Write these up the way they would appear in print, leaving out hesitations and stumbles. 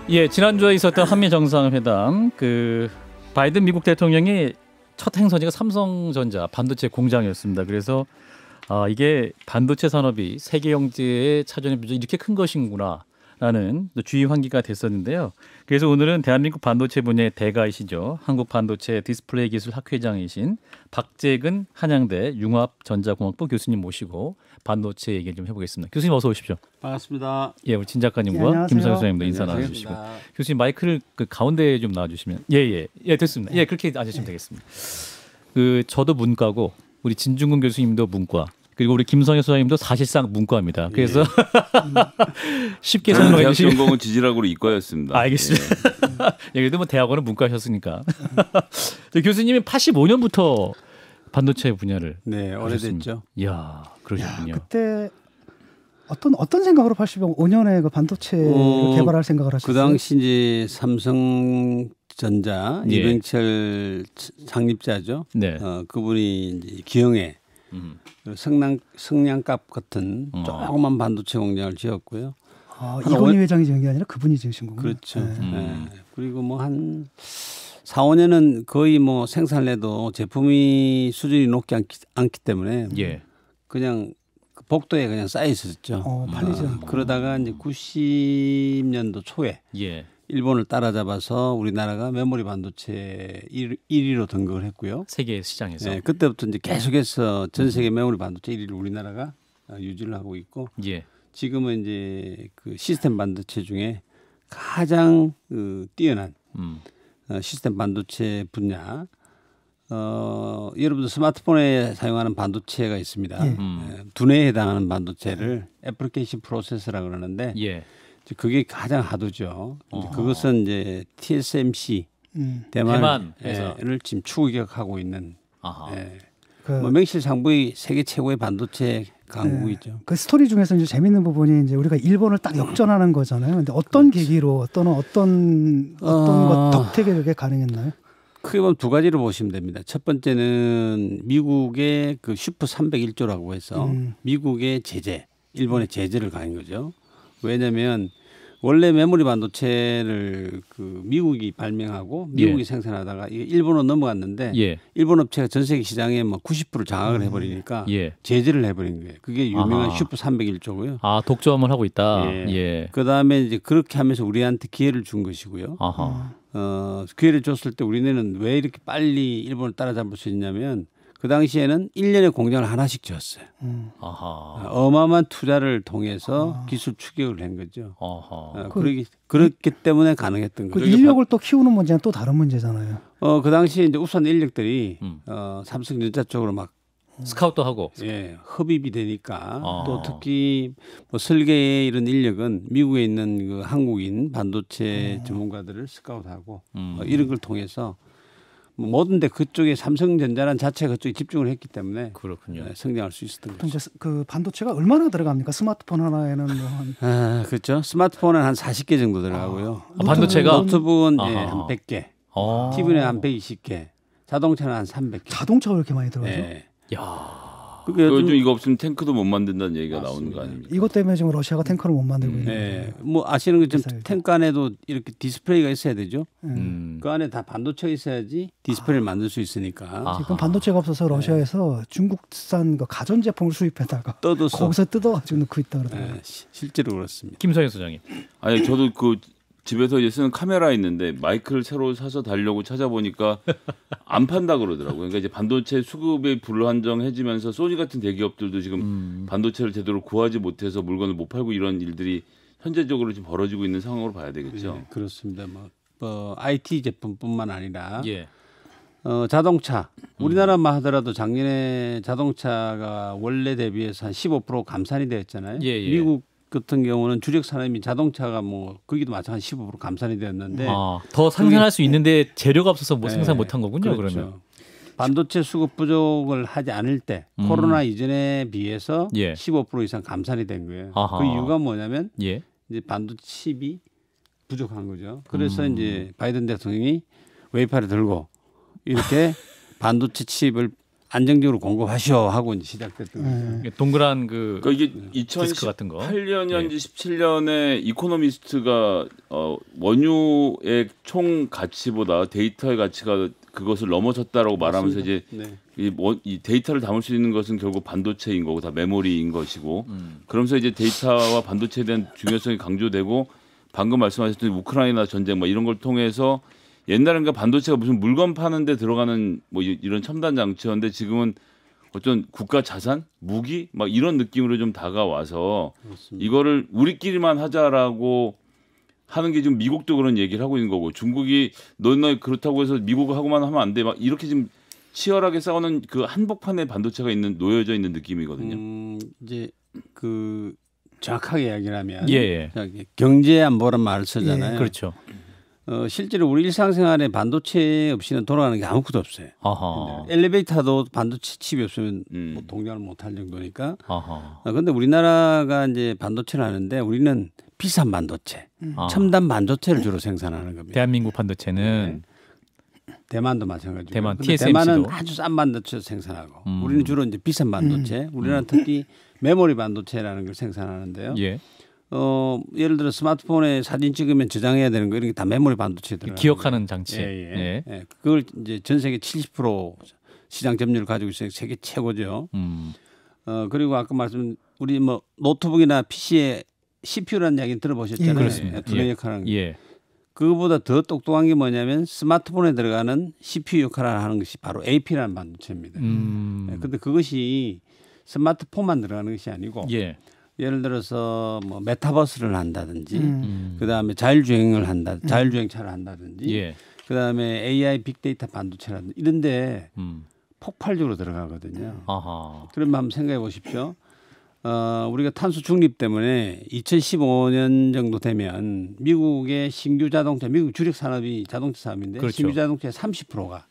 예, 지난주에 있었던 한미 정상회담 바이든 미국 대통령이 첫 행선지가 삼성전자 반도체 공장이었습니다. 그래서 이게 반도체 산업이 세계 경제의 차지하는 비중이 이렇게 큰 것이구나라는 주의 환기가 됐었는데요. 그래서 오늘은 대한민국 반도체 분야의 대가이시죠. 한국반도체 디스플레이 기술 학회장이신 박재근 한양대 융합전자공학부 교수님 모시고 반도체 얘기 좀 해보겠습니다. 교수님 어서 오십시오. 반갑습니다. 예, 우리 진 작가님과 김성현 소장님도 인사 나눠주시고 교수님 마이크를 가운데에 좀 놔주시면 예 됐습니다. 예, 그렇게 앉으시면 되겠습니다. 저도 문과고 우리 진중근 교수님도 문과 그리고 우리 김성현 소장님도 사실상 문과입니다. 그래서 쉽게 설명해 주시면 대학 전공은 지질학으로 이과였습니다. 알겠습니다. 예, 그래도 뭐 대학원은 문과셨으니까 교수님이 85년부터 반도체 분야를 오래됐죠. 이야, 그러셨군요. 그때 어떤 생각으로 85년에 그 반도체를 개발할 생각을 하셨어요? 그 당시 이제 삼성전자 이병철 창립자죠. 네. 그분이 이제 기영에 성냥갑 같은 조그만 반도체 공장을 지었고요. 이건희 회장이 지은 게 아니라 그분이 지으신 거군요. 그렇죠. 네. 그리고 뭐 한 4, 5년은 거의 뭐 생산을 해도 제품이 수준이 높지 않기 때문에 그냥 복도에 그냥 쌓여 있었죠. 팔리지 않고. 그러다가 이제 90년도 초에 일본을 따라잡아서 우리나라가 메모리 반도체 1위로 등극을 했고요. 세계 시장에서. 네, 그때부터 이제 계속해서 전 세계 메모리 반도체 1위를 우리나라가 유지를 하고 있고 지금은 이제 그 시스템 반도체 중에 가장 뛰어난 시스템 반도체 분야. 여러분들 스마트폰에 사용하는 반도체가 있습니다. 두뇌에 해당하는 반도체를 애플리케이션 프로세서라고 그러는데 그게 가장 하도죠. 그것은 이제 TSMC 대만을 지금 추격하고 있는 뭐 명실상부의 세계 최고의 반도체 강국이죠. 그 스토리 중에서 이제 재밌는 부분이 이제 우리가 일본을 딱 역전하는 거잖아요. 근데 어떤 계기로 또는 어떤 것 덕택에 그게 가능했나요? 크게 보면 두 가지로 보시면 됩니다. 첫 번째는 미국의 그 슈퍼 301조라고 해서 미국의 제재, 일본의 제재를 가한 거죠. 왜냐하면 원래 메모리 반도체를 그 미국이 발명하고 미국이 생산하다가 이게 일본으로 넘어갔는데 일본 업체가 전 세계 시장에 뭐 90% 장악을 해버리니까 제재를 해버린 거예요. 그게 유명한 슈퍼 301조고요. 독점을 하고 있다. 그 다음에 이제 그렇게 하면서 우리한테 기회를 준 것이고요. 기회를 줬을 때 우리는 왜 이렇게 빨리 일본을 따라잡을 수 있냐면 그 당시에는 1년에 공장을 하나씩 지었어요. 어마어마한 투자를 통해서 기술 추격을 한 거죠. 그렇기 때문에 가능했던 거죠. 인력을 또 키우는 문제는 또 다른 문제잖아요. 그 당시에 이제 우선 인력들이 삼성전자 쪽으로 막 스카우트도 하고 흡입이 되니까 또 특히 뭐 설계의 이런 인력은 미국에 있는 그 한국인 반도체 전문가들을 스카우트하고 이런 걸 통해서 뭐든데 그쪽에 삼성전자란 자체가 그쪽에 집중을 했기 때문에 그렇군요. 성장할 수 있었던 거죠. 이제 그 반도체가 얼마나 들어갑니까? 스마트폰 하나에는 그렇죠. 스마트폰은 한 40개 정도 들어가고요. 반도체가 노트북은 한 100개, TV는 한 120개, 자동차는 한 300개. 자동차가 그렇게 많이 들어가죠? 야. 요즘 이거 없으면 탱크도 못 만든다는 얘기가 나오는 거 아닙니까? 이것 때문에 지금 러시아가 탱크를 못 만들고 있는. 뭐 아시는 것처럼 탱크 안에도 이렇게 디스플레이가 있어야 되죠. 그 안에 다 반도체가 있어야지 디스플레이를 만들 수 있으니까. 지금 반도체가 없어서 러시아에서 중국산 그 가전제품을 수입해다가 거기서 뜯어가지고 넣고 있다 그러더라고요. 실제로 그렇습니다. 김성현 소장님. 아니 저도 그 집에서 이제 쓰는 카메라 있는데 마이크를 새로 사서 달려고 찾아보니까 안 판다 그러더라고요. 그러니까 이제 반도체 수급이 불안정해지면서 소니 같은 대기업들도 지금 반도체를 제대로 구하지 못해서 물건을 못 팔고 이런 일들이 현재적으로 지금 벌어지고 있는 상황으로 봐야 되겠죠. 그렇습니다. 뭐 IT 제품뿐만 아니라 자동차 우리나라만 하더라도 작년에 자동차가 원래 대비해서 한 15% 감산이 되었잖아요. 미국 같은 경우는 주력 산업이 자동차가 뭐 거기도 마찬가지 15% 감산이 되었는데 더 생산할 수 있는데 재료가 없어서 뭐 생산 못한 거군요. 그렇죠. 그러면 반도체 수급 부족을 하지 않을 때 코로나 이전에 비해서 15% 이상 감산이 된 거예요. 그 이유가 뭐냐면 이제 반도체 칩이 부족한 거죠. 그래서 이제 바이든 대통령이 웨이파를 들고 이렇게 반도체 칩을 안정적으로 공급하시오 하고 이제 시작됐던 거죠. 동그란 그러니까 이게 디스크 같은 거. 2018년인지 17년에 이코노미스트가 원유의 총 가치보다 데이터의 가치가 그것을 넘어섰다라고 말하면서 이제 이 데이터를 담을 수 있는 것은 결국 반도체인 거고 다 메모리인 것이고 그러면서 이제 데이터와 반도체에 대한 중요성이 강조되고 방금 말씀하셨던 우크라이나 전쟁 뭐 이런 걸 통해서 옛날에는 반도체가 무슨 물건 파는 데 들어가는 뭐 이런 첨단 장치였는데 지금은 어떤 국가 자산, 무기 막 이런 느낌으로 좀 다가와서 그렇습니다. 이거를 우리끼리만 하자라고 하는 게 지금 미국도 그런 얘기를 하고 있는 거고 중국이 너희 그렇다고 해서 미국하고만 하면 안 돼 막 이렇게 지금 치열하게 싸우는 그 한복판에 반도체가 놓여져 있는 느낌이거든요. 이제 그 정확하게 이야기를 하면 경제 안보란 말을 쓰잖아요. 그렇죠. 실제로 우리 일상생활에 반도체 없이는 돌아가는 게 아무것도 없어요. 엘리베이터도 반도체 칩이 없으면 뭐 동작을 못할 정도니까. 그런데 우리나라가 이제 반도체를 하는데 우리는 비싼 반도체, 첨단 반도체를 주로 생산하는 겁니다. 대한민국 반도체는 대만도 마찬가지고. 대만 TSMC도. 대만은 아주 싼 반도체 생산하고 우리는 주로 이제 비싼 반도체. 우리나라는 특히 메모리 반도체라는 걸 생산하는데요. 예를 들어 스마트폰에 사진 찍으면 저장해야 되는 거 이런 게 다 메모리 반도체에 들어가요. 기억하는 장치. 그걸 이제 전 세계 70% 시장 점유율을 가지고 있어요. 세계 최고죠. 그리고 아까 말씀 우리 뭐 노트북이나 PC에 CPU라는 이야기 들어보셨잖아요. 그렇습니다. 두뇌 역할하는 거. 그거보다 더 똑똑한 게 뭐냐면 스마트폰에 들어가는 CPU 역할을 하는 것이 바로 AP라는 반도체입니다. 그런데 그것이 스마트폰만 들어가는 것이 아니고 예를 들어서 뭐 메타버스를 한다든지 그다음에 자율주행차를 한다든지 그다음에 AI 빅데이터 반도체라든지 이런데 폭발적으로 들어가거든요. 그러면 한번 생각해 보십시오. 우리가 탄소 중립 때문에 2015년 정도 되면 미국의 신규 자동차, 미국 주력 산업이 자동차 산업인데 그렇죠. 신규 자동차의 30%가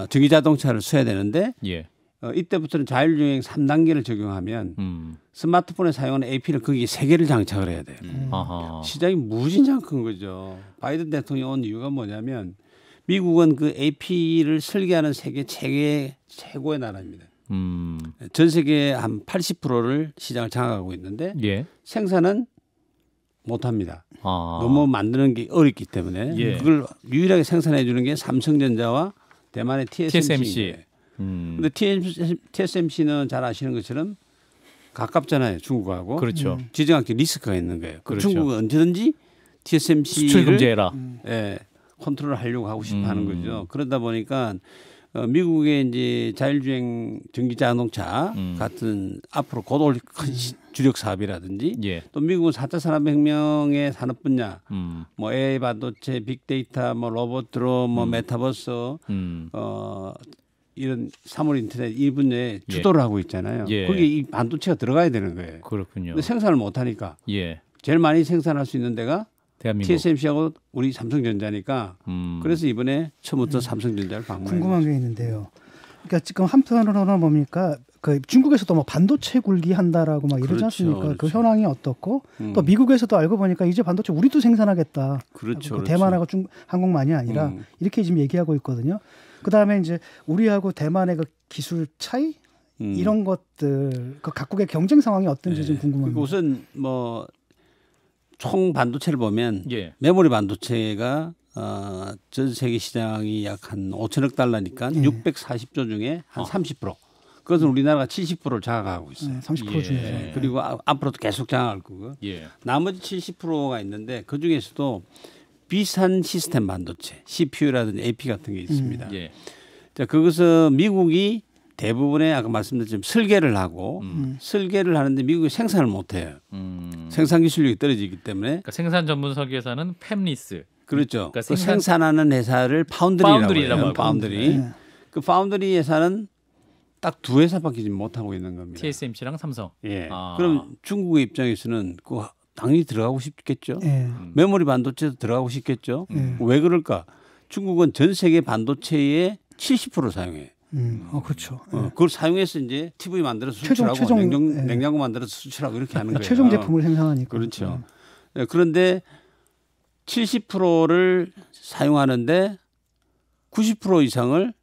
전기 자동차를 써야 되는데 이때부터는 자율주행 3단계를 적용하면 스마트폰에 사용하는 AP를 거기에 3개를 장착을 해야 돼요. 시장이 무진장 큰 거죠. 바이든 대통령이 온 이유가 뭐냐면 미국은 그 AP를 설계하는 세계 최고의 나라입니다. 전 세계 한 80%를 시장을 장악하고 있는데 생산은 못합니다. 너무 만드는 게 어렵기 때문에 그걸 유일하게 생산해 주는 게 삼성전자와 대만의 TSMC. 근데 TSMC는 잘 아시는 것처럼 가깝잖아요. 중국하고. 그렇죠. 지정학적 리스크가 있는 거예요. 그렇죠. 중국은 언제든지 TSMC를 수출 금지해라. 컨트롤 하려고 하고 싶어 하는 거죠. 그러다 보니까 미국의 이제 자율주행 전기 자동차 같은 앞으로 곧 올 큰 주력 사업이라든지 또 미국은 4차 산업혁명의 산업 분야 뭐 AI 반도체, 빅데이터, 뭐 로봇 드론, 뭐 메타버스 이런 사물 인터넷 이 분야에 주도를 하고 있잖아요. 거기에 이 반도체가 들어가야 되는 거예요. 그렇군요. 근데 생산을 못 하니까 제일 많이 생산할 수 있는 데가 대한민국. TSMC하고 우리 삼성전자니까 그래서 이번에 처음부터 삼성전자를 방문했어요. 궁금한 게 있는데요. 그러니까 지금 한편으로는 뭡니까? 그 중국에서도 뭐 반도체 굴기 한다라고 막 이러지 않습니까? 그렇죠. 그 현황이 어떻고 또 미국에서도 알고 보니까 이제 반도체 우리도 생산하겠다. 그렇죠. 대만하고 한국만이 아니라 이렇게 지금 얘기하고 있거든요. 그다음에 이제 우리하고 대만의 그 기술 차이 이런 것들 그 각국의 경쟁 상황이 어떤지 좀 궁금합니다. 우선 뭐 총 반도체를 보면 메모리 반도체가 전 세계 시장이 약 한 5천억 달러니까 640조 중에 한 30%. 그것은 우리나라가 70%를 장악하고 있어요. 30% 중에서. 그리고 앞으로도 계속 장악할 거고. 나머지 70%가 있는데 그 중에서도 비싼 시스템 반도체, CPU라든지 AP 같은 게 있습니다. 자, 그것은 미국이 대부분의 아까 말씀드렸지만 설계를 하고 설계를 하는데 미국이 생산을 못해요. 생산 기술력이 떨어지기 때문에. 그러니까 생산 전문 설계사는 팹리스. 그렇죠. 그러니까 생산하는 회사를 파운드리라고 해요. 파운드리. 그 파운드리 회사는 딱 두 회사밖에 지금 못하고 있는 겁니다. TSMC랑 삼성. 그럼 중국의 입장에서는 그 당연히 들어가고 싶겠죠. 메모리 반도체도 들어가고 싶겠죠. 왜 그럴까? 중국은 전 세계 반도체의 70% 사용해요. 그렇죠. 그걸 사용해서 이제 TV 만들어서 수출하고 냉장고 만들어서 수출하고 이렇게 하는 거예요. 최종 제품을 생산하니까. 그렇죠. 그런데 70%를 사용하는데 90% 이상을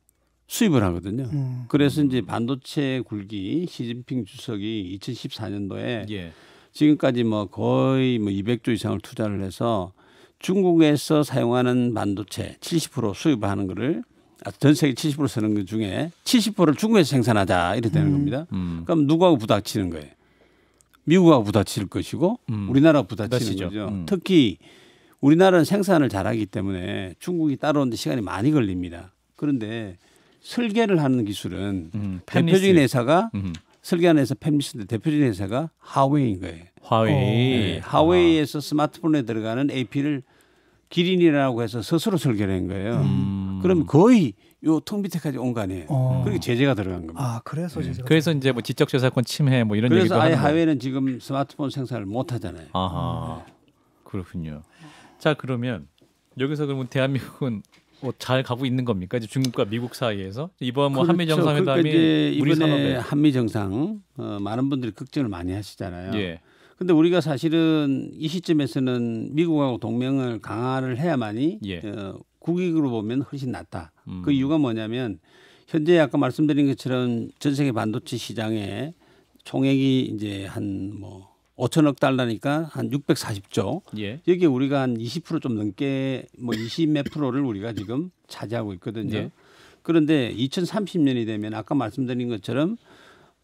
수입을 하거든요. 그래서 이제 반도체 굴기 시진핑 주석이 2014년도에 예. 지금까지 뭐 거의 뭐 200조 이상을 투자를 해서 중국에서 사용하는 반도체 70% 수입하는 거를 전 세계 70% 쓰는 것 중에 70%를 중국에서 생산하자 이렇게 되는 겁니다. 그럼 누구하고 부닥치는 거예요? 미국하고 부닥칠 것이고 우리나라가 부닥치는 거죠. 특히 우리나라는 생산을 잘하기 때문에 중국이 따라오는데 시간이 많이 걸립니다. 그런데 설계를 하는 기술은 대표적인 회사가 설계하는 회사 팹리스인데 대표적인 회사가 하웨이인 거예요. 화웨이. 네, 하웨이에서 스마트폰에 들어가는 AP를 기린이라고 해서 스스로 설계를 한 거예요. 그럼 거의 요 턱 밑에까지 온 거 아니에요. 그렇게 제재가 들어간 겁니다. 아, 그래서 제재가 그래서 이제 뭐 지적재산권 침해 뭐 이런 얘기도 그래서 아예 하는 거예요. 하웨이는 지금 스마트폰 생산을 못 하잖아요. 아하. 그렇군요. 자, 그러면 여기서 그러면 대한민국은 뭐 잘 가고 있는 겁니까? 이제 중국과 미국 사이에서 이번 뭐 한미 그렇죠. 정상회담이 그러니까 우리 이번에 산업에 한미 정상 많은 분들이 걱정을 많이 하시잖아요. 예. 근데 우리가 사실은 이 시점에서는 미국하고 동맹을 강화를 해야만이 예. 국익으로 보면 훨씬 낫다. 그 이유가 뭐냐면 현재 아까 말씀드린 것처럼 전 세계 반도체 시장에 총액이 이제 한 뭐 5천억 달러니까 한 640조. 예. 여기에 우리가 한 20% 좀 넘게 뭐 20몇 프로를 우리가 지금 차지하고 있거든요. 예. 그런데 2030년이 되면 아까 말씀드린 것처럼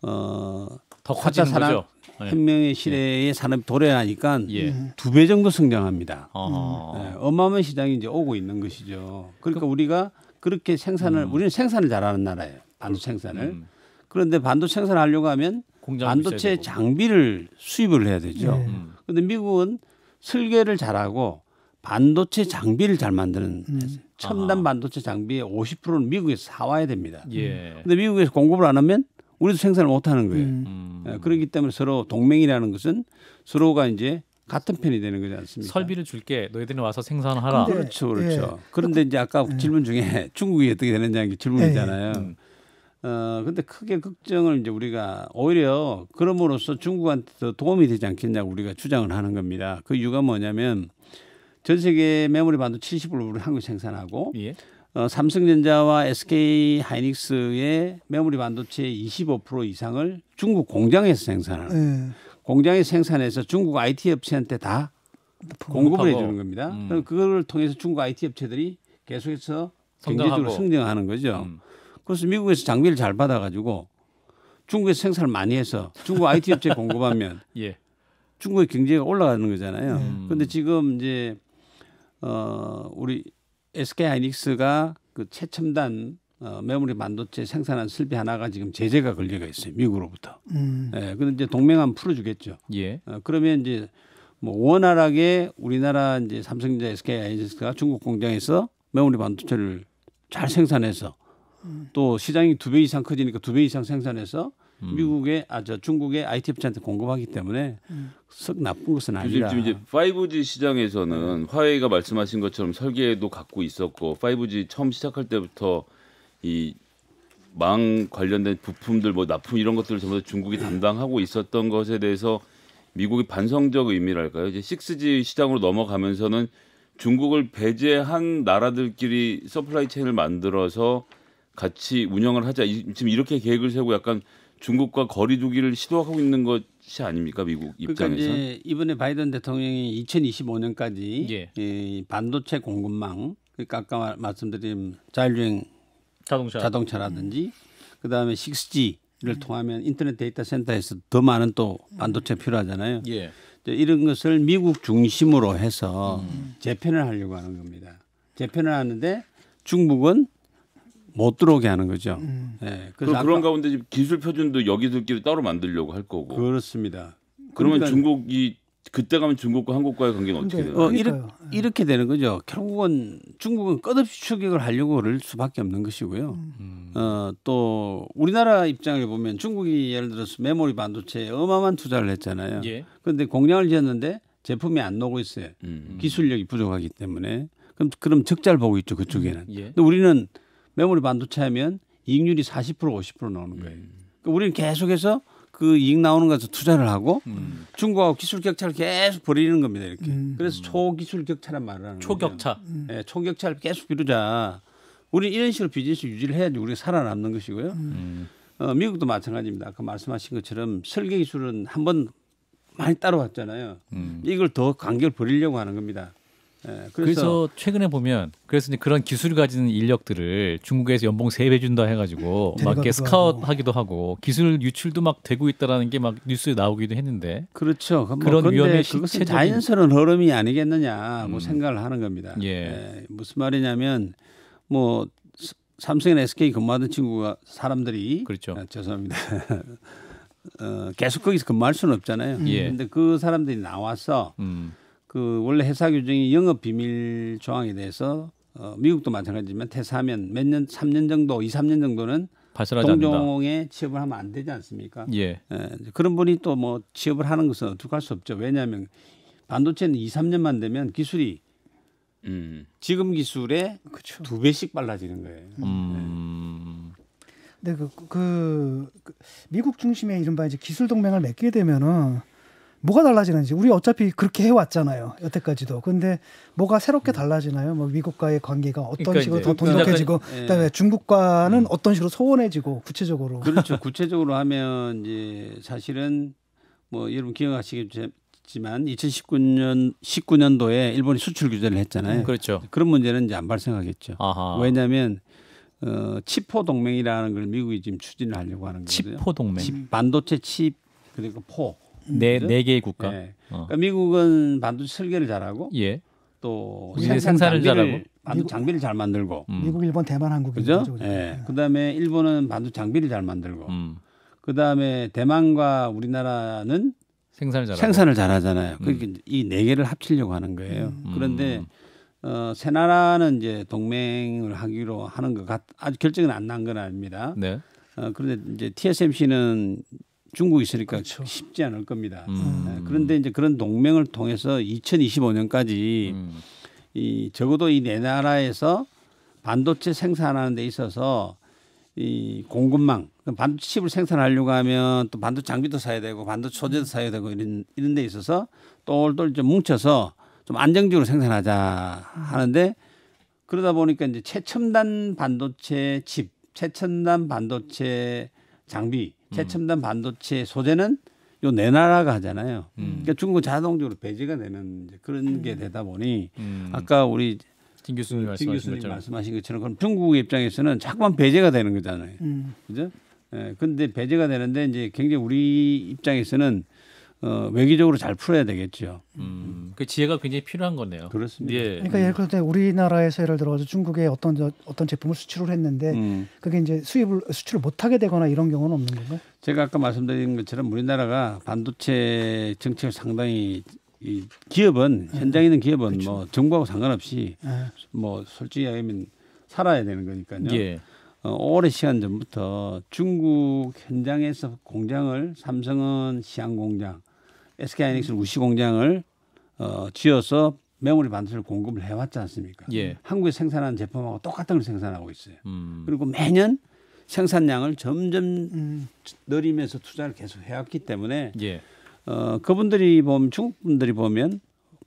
더 4차 커지는 산업 거죠. 예. 혁명의 시대의 산업이 도래하니까 예. 2배 정도 성장합니다. 어. 네, 어마어마한 시장이 이제 오고 있는 것이죠. 그러니까 우리가 그렇게 생산을 우리는 생산을 잘하는 나라예요. 반도체 생산을. 그런데 반도체 생산을 하려고 하면 공장을 반도체 비싸야 되고. 장비를 수입을 해야 되죠. 네. 그런데 미국은 설계를 잘하고 반도체 장비를 잘 만드는 첨단 반도체 장비의 50%는 미국에서 사와야 됩니다. 예. 그런데 미국에서 공급을 안 하면 우리도 생산을 못 하는 거예요. 음. 그렇기 때문에 서로 동맹이라는 것은 서로가 이제 같은 편이 되는 거지 않습니까? 설비를 줄게. 너희들은 와서 생산하라. 근데 그렇죠, 그렇죠. 그런데 이제 아까 질문 중에 중국이 어떻게 되느냐는 질문이잖아요. 근데 크게 걱정을 이제 우리가 오히려 그럼으로써 중국한테 더 도움이 되지 않겠냐고 우리가 주장을 하는 겁니다. 그 이유가 뭐냐면 전 세계 메모리 반도체 70%를 우리 한국 생산하고 예. 삼성전자와 SK 하이닉스의 메모리 반도체의 25% 이상을 중국 공장에서 생산하는 예. 공장에서 생산해서 중국 IT 업체한테 다 공급을 공급하고. 해주는 겁니다. 그럼 그걸 통해서 중국 IT 업체들이 계속해서 성장하고. 경제적으로 성장하는 거죠. 그래서 미국에서 장비를 잘 받아가지고 중국에서 생산을 많이 해서 중국 IT 업체에 공급하면 예. 중국의 경제가 올라가는 거잖아요. 그런데 지금 이제 우리 SK 하이닉스가 그 최첨단 메모리 반도체 생산한 설비 하나가 지금 제재가 걸려가 있어요. 미국으로부터. 예, 그런데 이제 동맹하면 풀어주겠죠. 예. 그러면 이제 뭐 원활하게 우리나라 이제 삼성전자, SK 하이닉스가 중국 공장에서 메모리 반도체를 잘 생산해서 또 시장이 2배 이상 커지니까 2배 이상 생산해서 미국의 중국의 IT 업체한테 공급하기 때문에 썩 나쁜 것은 아니라. 지금 이제 5G 시장에서는 화웨이가 말씀하신 것처럼 설계도 갖고 있었고 5G 처음 시작할 때부터 이 망 관련된 부품들 뭐 납품 이런 것들을 전부 다 중국이 담당하고 있었던 것에 대해서 미국이 반성적 의미랄까요? 이제 6G 시장으로 넘어가면서는 중국을 배제한 나라들끼리 서플라이 체인을 만들어서 같이 운영을 하자. 지금 이렇게 계획을 세우고 약간 중국과 거리 두기를 시도하고 있는 것이 아닙니까? 미국 입장에서. 그러니까 이제 이번에 바이든 대통령이 2025년까지 예. 이 반도체 공급망, 그러니까 아까 말씀드린 자율주행 자동차라든지 그다음에 6G를 통하면 인터넷 데이터 센터에서 더 많은 또 반도체 필요하잖아요. 예. 이런 것을 미국 중심으로 해서 재편을 하려고 하는 겁니다. 재편을 하는데 중국은 못 들어오게 하는 거죠. 네, 그래서 그런 가운데 지금 기술 표준도 여기들끼리 따로 만들려고 할 거고. 그렇습니다. 그러면 그러니까 중국이 그때 가면 중국과 한국과의 관계는 어떻게 돼요? 그러니까요. 이렇게 되는 거죠. 결국은 중국은 끝없이 추격을 하려고 그럴 수밖에 없는 것이고요. 또 우리나라 입장을 보면 중국이 예를 들어서 메모리 반도체에 어마어마한 투자를 했잖아요. 예. 그런데 공장을 지었는데 제품이 안 나오고 있어요. 기술력이 부족하기 때문에. 그럼 적자를 보고 있죠. 그쪽에는. 예. 근데 우리는 메모리 반도체 하면 이익률이 40% 50% 나오는 거예요. 그러니까 우리는 계속해서 그 이익 나오는 것에 투자를 하고 중국하고 기술 격차를 계속 벌이는 겁니다. 이렇게. 그래서 초기술 격차란 말을 하는 거죠. 초격차. 네, 초격차를 계속 비루자. 우리 이런 식으로 비즈니스 유지를 해야지 우리가 살아남는 것이고요. 미국도 마찬가지입니다. 아까 말씀하신 것처럼 설계 기술은 한번 많이 따라왔잖아요. 이걸 더 간격을 벌이려고 하는 겁니다. 예, 그래서 최근에 보면 그래서 이제 그런 기술을 가진 인력들을 중국에서 연봉 3배 준다 해가지고 막 이렇게 스카웃하기도 하고 기술 유출도 막 되고 있다라는 게 막 뉴스에 나오기도 했는데 그렇죠. 그런 위험의 그것은 자연스러운 흐름이 아니겠느냐 뭐 생각을 하는 겁니다. 예, 무슨 말이냐면 뭐 삼성이나 SK 근무하던 친구가 사람들이 그렇죠. 죄송합니다. 계속 거기서 근무할 수는 없잖아요. 그런데 그 사람들이 나와서 그 원래 회사 규정이 영업 비밀 조항에 대해서 미국도 마찬가지지만 퇴사하면 몇 년, 3년 정도, 2, 3년 정도는 동종에 취업을 하면 안 되지 않습니까? 예. 그런 분이 또 뭐 취업을 하는 것은 어떡할 수 없죠. 왜냐하면 반도체는 2, 3년만 되면 기술이 지금 기술의 그렇죠. 2배씩 빨라지는 거예요. 근데 그 미국 중심의 이른바 이제 기술 동맹을 맺게 되면은 뭐가 달라지는지 우리 어차피 그렇게 해왔잖아요 여태까지도. 근데 뭐가 새롭게 달라지나요? 뭐 미국과의 관계가 어떤 그러니까 식으로 더 돈독해지고 그다음에 중국과는 어떤 식으로 소원해지고 구체적으로. 그렇죠. 구체적으로 하면 이제 사실은 뭐 여러분 기억하시겠지만 2019년도에 일본이 수출 규제를 했잖아요. 그렇죠. 그런 문제는 이제 안 발생하겠죠. 아하. 왜냐하면 치포 동맹이라는 걸 미국이 지금 추진을 하려고 하는 거거든요. 치포 동맹. 반도체 칩 그리고 포. 네 개의 국가. 네. 그러니까 미국은 반도체 설계를 잘하고 또 생산을 잘하고 반도체 장비를 잘 만들고 미국, 일본, 대만, 한국 그죠? 네. 그다음에 일본은 반도체 장비를 잘 만들고 그다음에 대만과 우리나라는 생산을 잘하잖아요. 그러니까 이 네 개를 합치려고 하는 거예요. 그런데 세 나라는 이제 동맹을 하기로 하는 것 아직 결정은 안 난 건 아닙니다. 네. 그런데 이제 TSMC는 중국이 있으니까 그렇죠. 쉽지 않을 겁니다. 그런데 이제 그런 동맹을 통해서 2025년까지 이 적어도 이 네 나라에서 반도체 생산하는 데 있어서 이 공급망, 반도체 칩을 생산하려고 하면 또 반도체 장비도 사야 되고 반도체 소재도 사야 되고 이런 데 있어서 똘똘 좀 뭉쳐서 좀 안정적으로 생산하자 하는데 그러다 보니까 이제 최첨단 반도체 칩, 최첨단 반도체 장비, 최첨단 반도체 소재는 요 네 나라가 하잖아요. 그러니까 중국은 자동적으로 배제가 되는 그런 게 되다 보니 아까 우리 진 교수님 말씀하신 것처럼 그럼 중국의 입장에서는 자꾸만 배제가 되는 거잖아요. 그죠? 예. 근데 배제가 되는데 이제 굉장히 우리 입장에서는 외교적으로 잘 풀어야 되겠죠. 그 지혜가 굉장히 필요한 거네요. 그렇습니다. 예. 그러니까 예를 들어 우리나라에서 예를 들어서 중국에 어떤 제품을 수출을 했는데 그게 이제 수출을 못하게 되거나 이런 경우는 없는 건가요? 제가 아까 말씀드린 것처럼 우리나라가 반도체 정책을 상당히 이 기업은 현장에 있는 기업은 그렇죠. 뭐 정부하고 상관없이 뭐 솔직히 얘기하면 살아야 되는 거니까요. 예. 오랜 시간 전부터 중국 현장에서 공장을 삼성은 시안 공장, SK하이닉스는 우시 공장을 지어서 메모리 반도체를 공급을 해왔지 않습니까? 예. 한국에 생산하는 제품하고 똑같은 걸 생산하고 있어요. 그리고 매년 생산량을 점점 늘리면서 투자를 계속 해왔기 때문에 그분들이 보면 중국 분들이 보면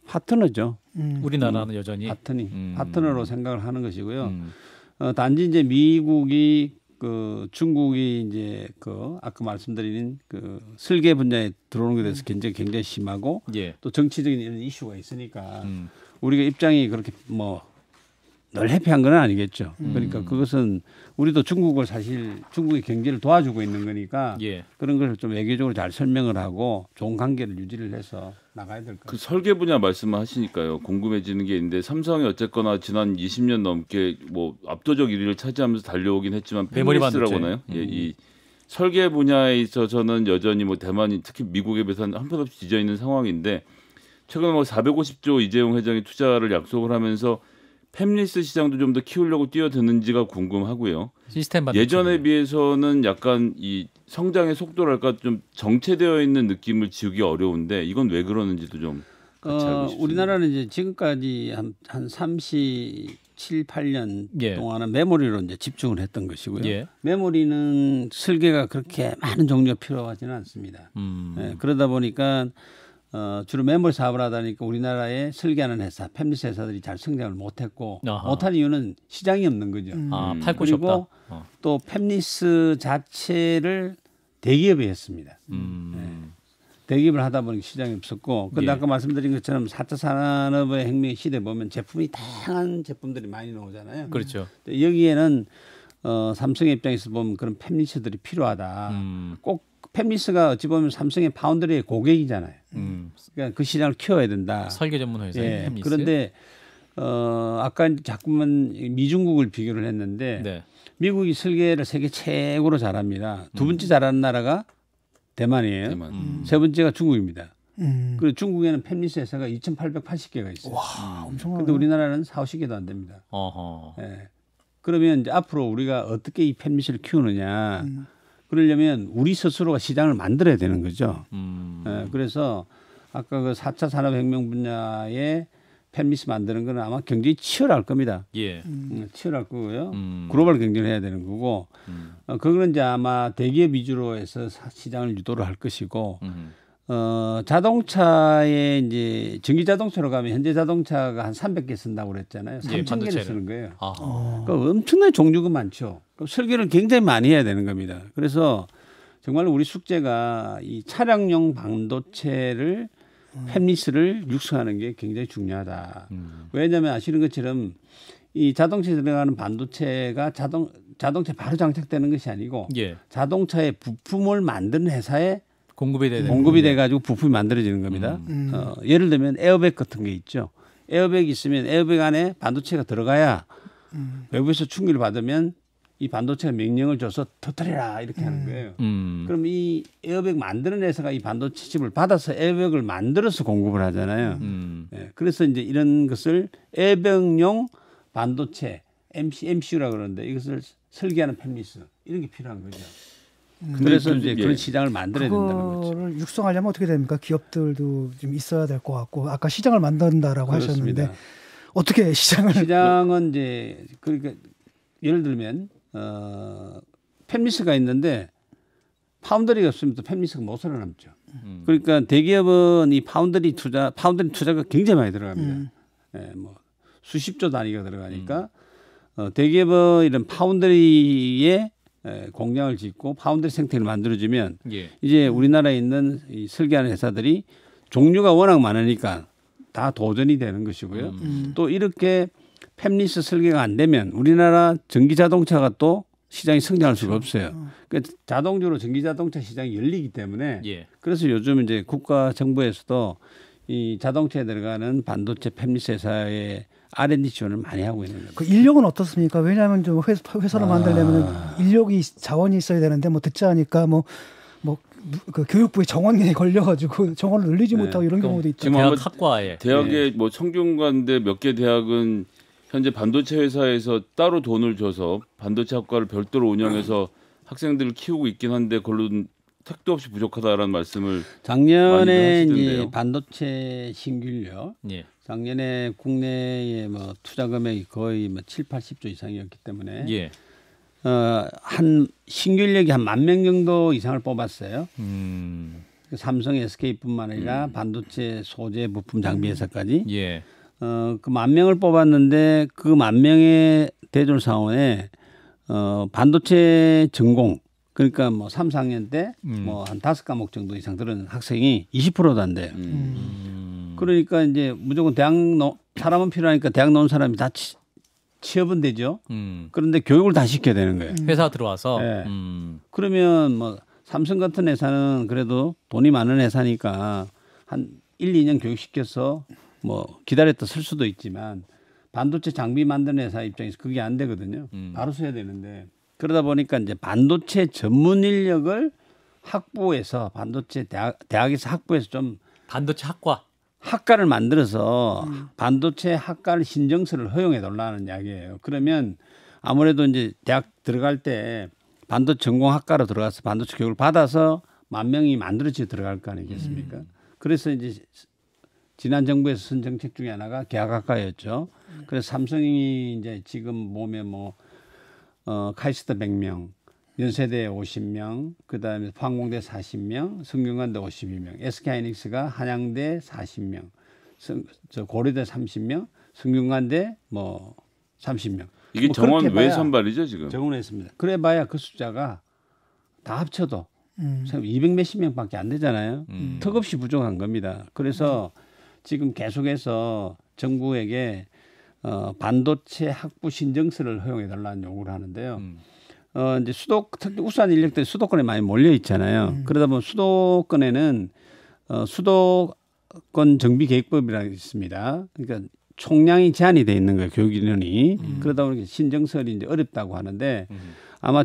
파트너죠. 우리나라는 여전히 파트너로 생각을 하는 것이고요. 단지 이제 미국이 중국이 이제 아까 말씀드린 설계 분야에 들어오는 것에 대해서 굉장히 심하고 또 정치적인 이런 이슈가 있으니까 우리가 입장이 그렇게 뭐 늘 해피한 건 아니겠죠. 그러니까 그것은 우리도 중국의 경제를 도와주고 있는 거니까 그런 걸 좀 외교적으로 잘 설명을 하고 좋은 관계를 유지를 해서 나가야 될 것 같아요. 그 설계 분야 말씀하시니까요. 궁금해지는 게 있는데 삼성이 어쨌거나 지난 20년 넘게 뭐 압도적 1위를 차지하면서 달려오긴 했지만 팹리스라고 하나요? 이 설계 분야에 있어서는 여전히 뭐 대만이 특히 미국에 비해서는 한편없이 뒤져 있는 상황인데 최근에 뭐 450조 이재용 회장이 투자를 약속을 하면서 팹리스 시장도 좀 더 키우려고 뛰어드는지가 궁금하고요. 시스템 예전에 비해서는 약간 이 성장의 속도랄까 좀 정체되어 있는 느낌을 지우기 어려운데 이건 왜 그러는지도 좀 같이 알고 싶습니다. 우리나라는 이제 지금까지 한 37, 8년 동안은 메모리로 이제 집중을 했던 것이고요. 메모리는 설계가 그렇게 많은 종류가 필요하지는 않습니다. 그러다 보니까 주로 메모리 사업을 하다 보니까 우리나라에 설계하는 회사, 팹리스 회사들이 잘 성장을 못했고 아하. 못한 이유는 시장이 없는 거죠. 팔 곳이 그리고 없다. 또 팹리스 자체를 대기업이 했습니다. 대기업을 하다 보니 시장이 없었고, 근데 예. 아까 말씀드린 것처럼 4차 산업의 혁명 시대 보면 제품이 다양한 제품들이 많이 나오잖아요. 그렇죠. 여기에는 삼성의 입장에서 보면 그런 팹리스들이 필요하다. 꼭 팹리스가 어찌 보면 삼성의 파운드리의 고객이잖아요. 그러니까 그 시장을 키워야 된다. 설계 전문 회사의 예. 팹리스. 그런데 아까 자꾸만 미중국을 비교를 했는데 네. 미국이 설계를 세계 최고로 잘합니다. 두 번째 잘하는 나라가 대만이에요. 대만. 세 번째가 중국입니다. 그리고 중국에는 팹리스 회사가 2,880개가 있어요. 와, 엄청나네. 근데 우리나라는 4-50개도 안 됩니다. 어허. 예. 그러면 이제 앞으로 우리가 어떻게 이 팹리스를 키우느냐. 그러려면 우리 스스로가 시장을 만들어야 되는 거죠. 예. 그래서 아까 그 4차 산업혁명 분야에 팹리스 만드는 건 아마 경쟁이 치열할 겁니다. 예. 치열할 거고요. 글로벌 경쟁을 해야 되는 거고, 그거는 이제 아마 대기업 위주로 해서 시장을 유도를 할 것이고, 자동차에 이제 전기 자동차로 가면 현재 자동차가 한 300개 쓴다고 그랬잖아요. 3,000개를 반도체를. 쓰는 거예요. 아하. 그러니까 엄청나게 종류가 많죠. 그럼 설계를 굉장히 많이 해야 되는 겁니다. 그래서 정말 우리 숙제가 이 차량용 반도체를 팹리스를 육성하는 게 굉장히 중요하다. 왜냐하면 아시는 것처럼 이 자동차에 들어가는 반도체가 자동차 바로 장착되는 것이 아니고 예. 자동차의 부품을 만드는 회사에 공급이 되는 공급이 돼가지고 부품이 만들어지는 겁니다. 예를 들면 에어백 같은 게 있죠. 에어백이 있으면 에어백 안에 반도체가 들어가야 외부에서 충격을 받으면 이 반도체가 명령을 줘서 터뜨려라 이렇게 하는 거예요. 그럼 이 에어백 만드는 회사가 이 반도체 칩을 받아서 에어백을 만들어서 공급을 하잖아요. 예, 그래서 이제 이런 것을 에어백용 반도체 MCU라 그러는데 이것을 설계하는 팹리스 이런 게 필요한 거죠. 그래서 이제 그런 시장을 만들어야 된다는 거죠. 그거를 육성하려면 어떻게 됩니까? 기업들도 좀 있어야 될 것 같고 아까 시장을 만든다라고 그렇습니다. 하셨는데 어떻게 시장을 시장은 이제 그러니까 예를 들면 팹리스가 있는데 파운드리가 없으면 또 팹리스가 못 살아남죠. 그러니까 대기업은 이 파운드리 투자가 굉장히 많이 들어갑니다. 예, 뭐 수십조 단위가 들어가니까 대기업은 이런 파운드리에 공장을 짓고 파운드리 생태를 만들어주면 예. 이제 우리나라에 있는 이 설계하는 회사들이 종류가 워낙 많으니까 다 도전이 되는 것이고요. 또 이렇게 팹리스 설계가 안 되면 우리나라 전기 자동차가 또 시장이 성장할 수가 없어요. 그러니까 자동적으로 전기 자동차 시장이 열리기 때문에 예. 그래서 요즘 이제 국가 정부에서도 이 자동차에 들어가는 반도체 팹리스 회사의 R&D 지원을 많이 하고 있는 거예요. 그 인력은 어떻습니까? 왜냐하면 좀 회사를 만들려면 인력이 자원이 있어야 되는데 뭐 듣자 하니까 그 교육부의 정원에 걸려가지고 정원을 늘리지 못하고 이런 경우도 있죠. 지금 대학 아마 학과에 대학에 뭐 청중관대 몇 개 대학은 현재 반도체 회사에서 따로 돈을 줘서 반도체 학과를 별도로 운영해서 학생들을 키우고 있긴 한데 그걸로는 택도 없이 부족하다라는 말씀을 작년에 많이들 이제 하시던데요. 반도체 신규력 예. 작년에 국내의 뭐 투자 금액이 거의 뭐 7, 80조 이상이었기 때문에 예. 한 신규 인력이 한 10,000명 정도 이상을 뽑았어요. 삼성, SK뿐만 아니라 반도체 소재 부품 장비 회사까지. 예. 그 10,000명을 뽑았는데 그 10,000명의 대졸 사원에 반도체 전공 그러니까 뭐 3, 4학년 때 뭐 한 5과목 정도 이상 들은 학생이 20%도 안 돼요. 그러니까 이제 무조건 사람은 필요하니까 대학 나온 사람이 다 취업은 되죠. 그런데 교육을 다 시켜야 되는 거예요. 회사 들어와서. 네. 그러면 뭐 삼성 같은 회사는 그래도 돈이 많은 회사니까 한 1, 2년 교육시켜서 뭐 기다렸다 쓸 수도 있지만 반도체 장비 만드는 회사 입장에서 그게 안 되거든요. 바로 써야 되는데 그러다 보니까 이제 반도체 전문 인력을 학부에서 반도체 대학에서 학부에서 좀 반도체 학과. 학과를 만들어서 반도체 학과를 신정서를 허용해 달라는 이야기예요. 그러면 아무래도 이제 대학 들어갈 때 반도체 전공 학과로 들어가서 반도체 교육을 받아서 10,000명이 만들어져 들어갈 거 아니겠습니까? 그래서 이제 지난 정부에서 쓴 정책 중에 하나가 계약학과였죠. 그래서 삼성이 이제 지금 보면 뭐 카이스트 100명, 연세대 50명, 그다음에 포항공대 40명, 성균관대 52명, SK하이닉스가 한양대 40명, 저 고려대 30명, 성균관대 뭐 30명. 이게 뭐 정원 외 선발이죠 지금? 정원했습니다. 그래봐야 그 숫자가 다 합쳐도 200 몇십 명밖에 안 되잖아요. 턱없이 부족한 겁니다. 그래서 지금 계속해서 정부에게 반도체 학부 신정서를 허용해달라는 요구를 하는데요. 이제 특히 우수한 인력들이 수도권에 많이 몰려 있잖아요. 그러다 보면 수도권에는 수도권 정비 계획법이라는 게 있습니다. 그러니까 총량이 제한이 돼 있는 거예요, 교육 인원이. 그러다 보니까 신정설이 이제 어렵다고 하는데 아마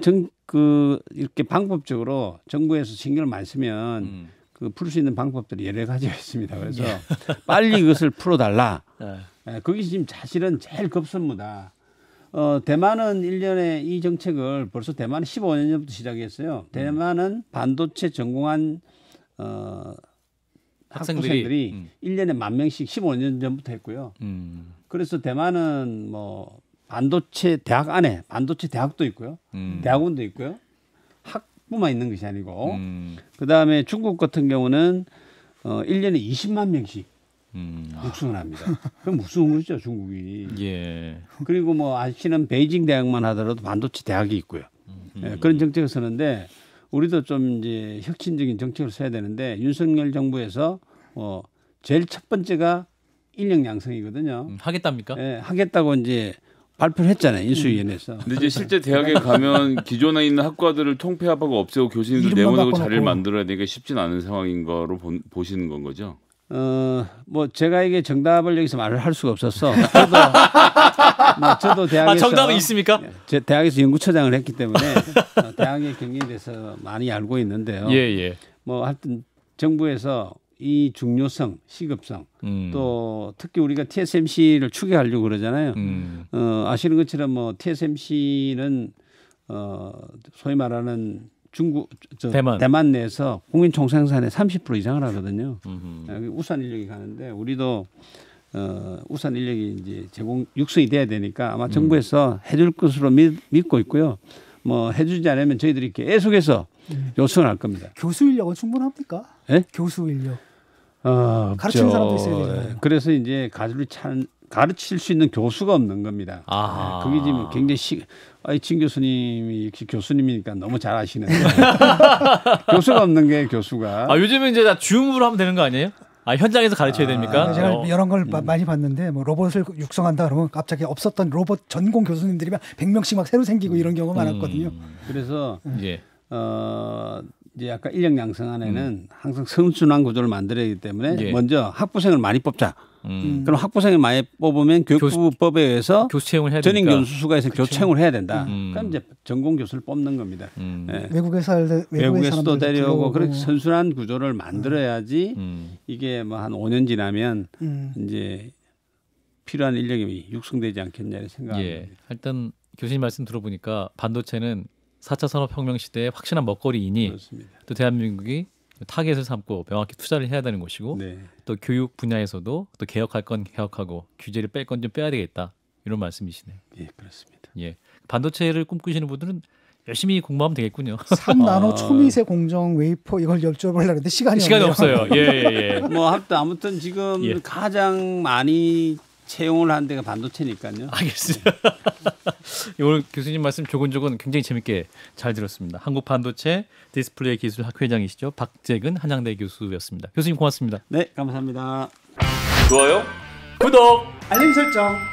이렇게 방법적으로 정부에서 신경을 많이 쓰면 풀 수 있는 방법들이 여러 가지가 있습니다. 그래서 빨리 그것을 풀어달라. 그게 지금 사실은 제일 급선무다. 대만은 1년에 이 정책을 벌써 대만은 15년 전부터 시작했어요. 대만은 반도체 전공한 학생들이 1년에 10,000명씩 15년 전부터 했고요. 그래서 대만은 뭐 반도체 대학 안에 반도체 대학도 있고요. 대학원도 있고요. 학부만 있는 것이 아니고 그다음에 중국 같은 경우는 1년에 20만 명씩 육성을 합니다. 그럼 무슨 거죠, 중국이. 예. 그리고 뭐 아시는 베이징 대학만 하더라도 반도체 대학이 있고요. 그런 정책을 쓰는데 우리도 좀 이제 혁신적인 정책을 써야 되는데 윤석열 정부에서 제일 첫 번째가 인력 양성이거든요. 하겠답니까? 예, 하겠다고 이제 발표를 했잖아요, 인수위원회에서. 근데 이제 실제 대학에 가면 기존에 있는 학과들을 통폐합하고 없애고 교수님들 내보내고 자리를 만들어야 되니까 쉽진 않은 상황인 거로 보시는 건 거죠? 뭐 제가 이게 정답을 여기서 말을 할 수가 없어서 저도 대학에서 정답은 있습니까? 제 대학에서 연구처장을 했기 때문에 대학의 경기에 대해서 많이 알고 있는데요. 예. 뭐 하여튼 정부에서 이 중요성, 시급성 또 특히 우리가 TSMC를 추계하려고 그러잖아요. 아시는 것처럼 뭐 TSMC는 소위 말하는 대만 내에서 국민 총생산의 30% 이상을 하거든요. 우수한 인력이 가는데 우리도 우수한 인력이 이제 육성이 돼야 되니까 아마 정부에서 해줄 것으로 믿고 있고요. 뭐 해주지 않으면 저희들이 계속해서 요청을 할 겁니다. 교수 인력은 충분합니까? 네? 교수 인력. 가르치는 사람도 있어야 되잖아요. 그래서 이제 가르칠 수 있는 교수가 없는 겁니다. 그게 지금 굉장히 진 교수님이 역시 교수님이니까 너무 잘 아시는데 교수가 없는 게 교수가. 요즘은 이제 다 줌으로 하면 되는 거 아니에요? 현장에서 가르쳐야 됩니까? 제가 여러 걸 많이 봤는데 뭐 로봇을 육성한다 그러면 갑자기 없었던 로봇 전공 교수님들이 막 100명씩 막 새로 생기고 이런 경우가 많았거든요. 그래서 이제 아까 인력 양성 안에는 항상 선순환 구조를 만들어야 하기 때문에 먼저 학부생을 많이 뽑자. 그럼 학부생을 많이 뽑으면 교육부법에 의해서 교수 채용을 해야 전임 되니까. 교수 수가 있으면 교수 채용을 해야 된다. 그럼 이제 전공 교수를 뽑는 겁니다. 외국에서도 데려오고 그렇게 선순환 구조를 만들어야지 이게 뭐 한 5년 지나면 이제 필요한 인력이 육성되지 않겠냐 생각합니다. 하여튼 교수님 말씀 들어보니까 반도체는 4차 산업혁명 시대의 확실한 먹거리이니 그렇습니다. 또 대한민국이 타겟을 삼고 명확히 투자를 해야 되는 것이고 또 교육 분야에서도 또 개혁할 건 개혁하고 규제를 뺄 건 좀 빼야 되겠다 이런 말씀이시네요. 예, 그렇습니다. 반도체를 꿈꾸시는 분들은 열심히 공부하면 되겠군요. 3나노 초미세 공정 웨이퍼 이걸 여쭤보려고 했는데 시간이 없어요. 뭐 아무튼 지금 가장 많이 채용을 한 데가 반도체니까요. 알겠습니다. 오늘 교수님 말씀 조곤조곤 굉장히 재밌게 잘 들었습니다. 한국반도체 디스플레이 기술 학회장이시죠. 박재근 한양대 교수였습니다. 교수님 고맙습니다. 네, 감사합니다. 좋아요. 구독. 알림 설정.